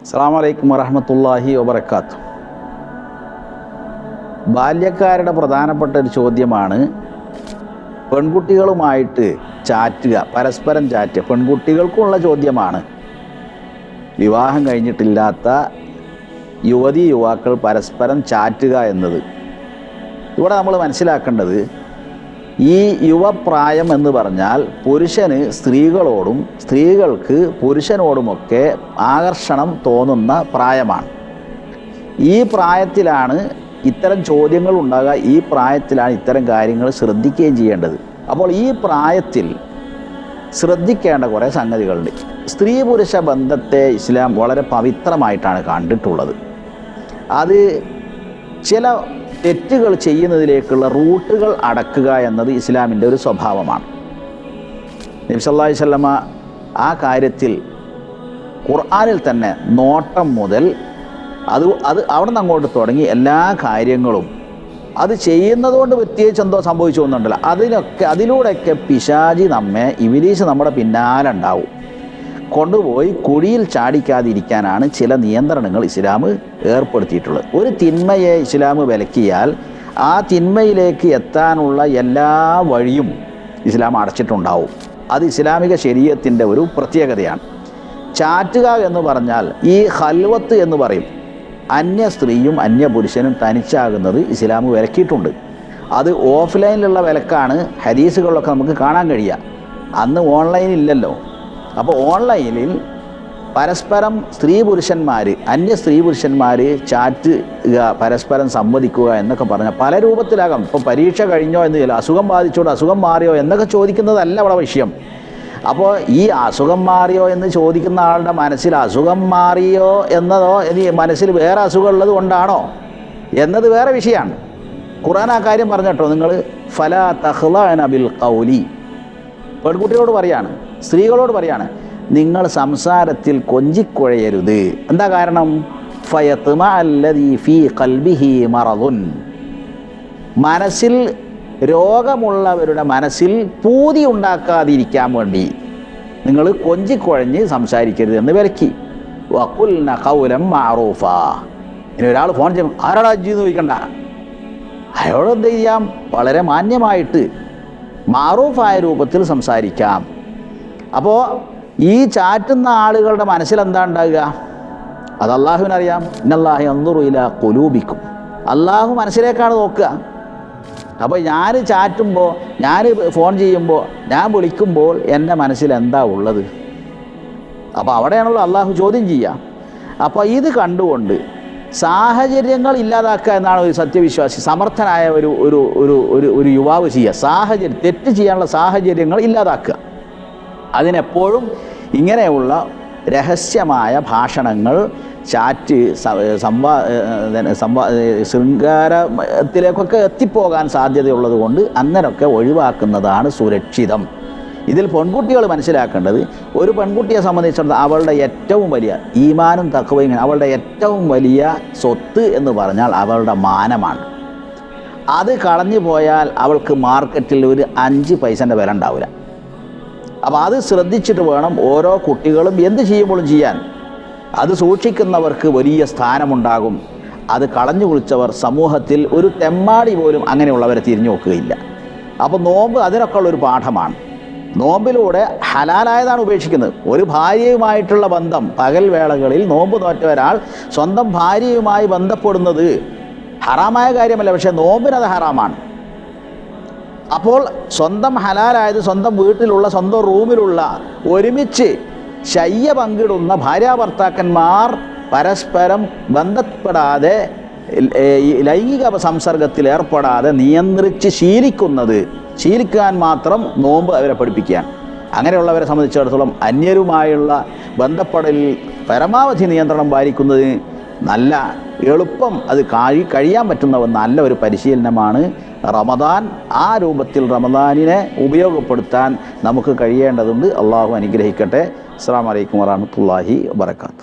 അസ്സലാമു അലൈക്കും വറഹ്മത്തുള്ളാഹി വബറകാതുഹു. ബാല്യക്കാരുടെ പ്രധാനപ്പെട്ട ഒരു ചോദ്യമാണ് പെൺകുട്ടികളുമായിട്ട് ചാറ്റുക, പരസ്പരം ചാറ്റുക. പെൺകുട്ടികൾക്കുള്ള ചോദ്യമാണ്. വിവാഹം കഴിഞ്ഞിട്ടില്ലാത്ത യുവതി യുവാക്കൾ പരസ്പരം ചാറ്റുക എന്നത്. ഇവിടെ നമ്മൾ മനസ്സിലാക്കേണ്ടത്, ഈ യുവപ്രായം എന്ന് പറഞ്ഞാൽ പുരുഷന് സ്ത്രീകളോടും സ്ത്രീകൾക്ക് പുരുഷനോടുമൊക്കെ ആകർഷണം തോന്നുന്ന പ്രായമാണ്. ഈ പ്രായത്തിലാണ് ഇത്തരം ചോദ്യങ്ങൾ ഉണ്ടാകുക. ഈ പ്രായത്തിലാണ് ഇത്തരം കാര്യങ്ങൾ ശ്രദ്ധിക്കുകയും ചെയ്യേണ്ടത്. അപ്പോൾ ഈ പ്രായത്തിൽ ശ്രദ്ധിക്കേണ്ട കുറേ സംഗതികളുണ്ട്. സ്ത്രീ പുരുഷ ബന്ധത്തെ ഇസ്ലാം വളരെ പവിത്രമായിട്ടാണ് കണ്ടിട്ടുള്ളത്. അത് ചില തെറ്റുകൾ ചെയ്യുന്നതിലേക്കുള്ള റൂട്ടുകൾ അടക്കുക എന്നത് ഇസ്ലാമിൻ്റെ ഒരു സ്വഭാവമാണ്. നബി സല്ലല്ലാഹു അലൈഹി വസല്ലമ ആ കാര്യത്തിൽ ഖുർആനിൽ തന്നെ നോട്ടം മുതൽ അത് അവിടെ നിന്ന് അങ്ങോട്ട് തുടങ്ങി എല്ലാ കാര്യങ്ങളും അത് ചെയ്യുന്നതുകൊണ്ട് പ്രത്യേകിച്ച് എന്തോ സംഭവിച്ചു എന്നുണ്ടല്ലോ, അതിലൂടെയൊക്കെ പിശാചി ഇബ്ലീസ് നമ്മുടെ പിന്നാലെ ഉണ്ടാവും. കൊണ്ടുപോയി കുഴിയിൽ ചാടിക്കാതിരിക്കാനാണ് ചില നിയന്ത്രണങ്ങൾ ഇസ്ലാം ഏർപ്പെടുത്തിയിട്ടുള്ളത്. ഒരു തിന്മയെ ഇസ്ലാം വിലക്കിയാൽ ആ തിന്മയിലേക്ക് എത്താനുള്ള എല്ലാ വഴിയും ഇസ്ലാം അടച്ചിട്ടുണ്ടാവും. അത് ഇസ്ലാമിക ശരീഅത്തിൻ്റെ ഒരു പ്രത്യേകതയാണ്. ചാറ്റുക എന്ന് പറഞ്ഞാൽ ഈ ഖൽവത്ത് എന്ന് പറയും. അന്യ സ്ത്രീയും അന്യ പുരുഷനും തനിച്ചാകുന്നത് ഇസ്ലാം വിലക്കിയിട്ടുണ്ട്. അത് ഓഫ്ലൈനിലുള്ള വിലക്കാണ് ഹദീസുകളിലൊക്കെ നമുക്ക് കാണാൻ കഴിയുക. അന്ന് ഓൺലൈനില്ലല്ലോ. അപ്പോൾ ഓൺലൈനിൽ പരസ്പരം അന്യ സ്ത്രീ പുരുഷന്മാർ ചാറ്റുക, പരസ്പരം സംവദിക്കുക എന്നൊക്കെ പറഞ്ഞാൽ പല രൂപത്തിലാകാം. ഇപ്പോൾ പരീക്ഷ കഴിഞ്ഞോ എന്ന് ചില അസുഖം ബാധിച്ചോണ്ട് അസുഖം മാറിയോ എന്നൊക്കെ ചോദിക്കുന്നതല്ല അവിടെ വിഷയം. അപ്പോൾ ഈ അസുഖം മാറിയോ എന്ന് ചോദിക്കുന്ന ആളുടെ മനസ്സിൽ അസുഖം മാറിയോ എന്നതോ ഇനി മനസ്സിൽ വേറെ അസുഖം ഉള്ളത് കൊണ്ടാണോ എന്നത് വേറെ വിഷയമാണ്. ഖുർആൻ ആ കാര്യം പറഞ്ഞിട്ടോ, നിങ്ങൾ ഫലാ തഖ്ളഅന ബിൽ ഖൗലി, പെൺകുട്ടികളോട് പറയാണ്, സ്ത്രീകളോട് പറയാണ്, നിങ്ങൾ സംസാരത്തിൽ കൊഞ്ചിക്കുഴയരുത്. എന്താ കാരണം? ഫയത്മഅ അല്ലദീ ഫീ ഖൽബിഹി മറദുൻ, മനസ്സിൽ രോഗമുള്ളവരുടെ മനസ്സിൽ പൂതി ഉണ്ടാക്കാതിരിക്കാൻ വേണ്ടി നിങ്ങൾ കൊഞ്ചിക്കുഴഞ്ഞ് സംസാരിക്കരുത് എന്ന് വിലക്കി. വഖുൽന ഖൗലൻ മഅറൂഫാ, ഇനി ഒരാൾ ഫോൺ ചെയ്യും, ആരാടാ അജ്ജി എന്ന് ചോദിക്കണ്ട, അയാളോട് എന്ത് ചെയ്യാം? വളരെ മാന്യമായിട്ട് മാറൂഫായ രൂപത്തിൽ സംസാരിക്കാം. അപ്പോൾ ഈ ചാറ്റുന്ന ആളുകളുടെ മനസ്സിലെന്താ ഉണ്ടാകുക? അത് അള്ളാഹുവിനറിയാം. ഇന്നല്ലാഹ യൻദുറു ഇലാ ഖുലൂബിക്കും, അള്ളാഹു മനസ്സിലേക്കാണ് നോക്കുക. അപ്പോൾ ഞാൻ ചാറ്റുമ്പോൾ, ഞാൻ ഫോൺ ചെയ്യുമ്പോൾ, ഞാൻ വിളിക്കുമ്പോൾ എൻ്റെ മനസ്സിൽ എന്താ ഉള്ളത്? അപ്പോൾ അവിടെയാണല്ലോ അള്ളാഹു ചോദ്യം ചെയ്യുക. അപ്പോൾ ഇത് കണ്ടുകൊണ്ട് സാഹചര്യങ്ങൾ ഇല്ലാതാക്കുക എന്നാണ് ഒരു സത്യവിശ്വാസി, സമർത്ഥനായ ഒരു യുവാവ് ചെയ്യുക. തെറ്റ് ചെയ്യാനുള്ള സാഹചര്യങ്ങൾ ഇല്ലാതാക്കുക. അതിനെപ്പോഴും ഇങ്ങനെയുള്ള രഹസ്യമായ ഭാഷണങ്ങൾ, ചാറ്റ്, ശൃംഗാരത്തിലേക്കൊക്കെ എത്തിപ്പോകാൻ സാധ്യതയുള്ളത് കൊണ്ട് അന്നേരമൊക്കെ ഒഴിവാക്കുന്നതാണ് സുരക്ഷിതം. ഇതിൽ പെൺകുട്ടികൾ മനസ്സിലാക്കേണ്ടത്, ഒരു പെൺകുട്ടിയെ സംബന്ധിച്ചിടത്തോളം അവളുടെ ഏറ്റവും വലിയ ഈമാനും തഖ്വയും, അവളുടെ ഏറ്റവും വലിയ സ്വത്ത് എന്ന് പറഞ്ഞാൽ അവളുടെ മാനമാണ്. അത് കളഞ്ഞു പോയാൽ അവൾക്ക് മാർക്കറ്റിൽ ഒരു 5 പൈസൻ്റെ വില ഉണ്ടാവില്ല. അപ്പോൾ അത് ശ്രദ്ധിച്ചിട്ട് വേണം ഓരോ കുട്ടികളും എന്ത് ചെയ്യുമ്പോഴും ചെയ്യാൻ. അത് സൂക്ഷിക്കുന്നവർക്ക് വലിയ സ്ഥാനമുണ്ടാകും. അത് കളഞ്ഞു കുളിച്ചവർ സമൂഹത്തിൽ ഒരു തെമ്മാടി പോലും അങ്ങനെയുള്ളവരെ തിരിഞ്ഞു നോക്കുകയില്ല. അപ്പോൾ നോമ്പ് അതിനൊക്കെ ഉള്ളൊരു പാഠമാണ്. നോമ്പിലൂടെ ഹലാലായതാണ് ഉപേക്ഷിക്കുന്നത്. ഒരു ഭാര്യയുമായിട്ടുള്ള ബന്ധം, പകൽ വേളകളിൽ നോമ്പ് നോറ്റ ഒരാൾ സ്വന്തം ഭാര്യയുമായി ബന്ധപ്പെടുന്നത് ഹറാമായ കാര്യമല്ല, പക്ഷേ നോമ്പിനത് ഹറാമാണ്. അപ്പോൾ സ്വന്തം ഹലാലായത് സ്വന്തം വീട്ടിലുള്ള, സ്വന്തം റൂമിലുള്ള, ഒരുമിച്ച് ശയ്യ പങ്കിടുന്ന ഭാര്യാഭർത്താക്കന്മാർ പരസ്പരം ബന്ധപ്പെടാതെ, ലൈംഗിക സംസർഗത്തിൽ ഏർപ്പെടാതെ നിയന്ത്രിച്ച് ശീലിക്കാൻ മാത്രം നോമ്പ് അവരെ പഠിപ്പിക്കുകയാണ്. അങ്ങനെയുള്ളവരെ സംബന്ധിച്ചിടത്തോളം അന്യരുമായുള്ള ബന്ധപ്പെടലിൽ പരമാവധി നിയന്ത്രണം പാലിക്കുന്നതിന് നല്ല എളുപ്പം അത് കഴിയാൻ പറ്റുന്ന നല്ല ഒരു പരിശീലനമാണ് റമദാൻ. ആ രൂപത്തിൽ റമദാനിനെ ഉപയോഗപ്പെടുത്താൻ നമുക്ക് കഴിയേണ്ടതുണ്ട്. അള്ളാഹു അനുഗ്രഹിക്കട്ടെ. അസ്സലാമു അലൈക്കും വറഹ്മത്തുള്ളാഹി വബറകാതുഹു.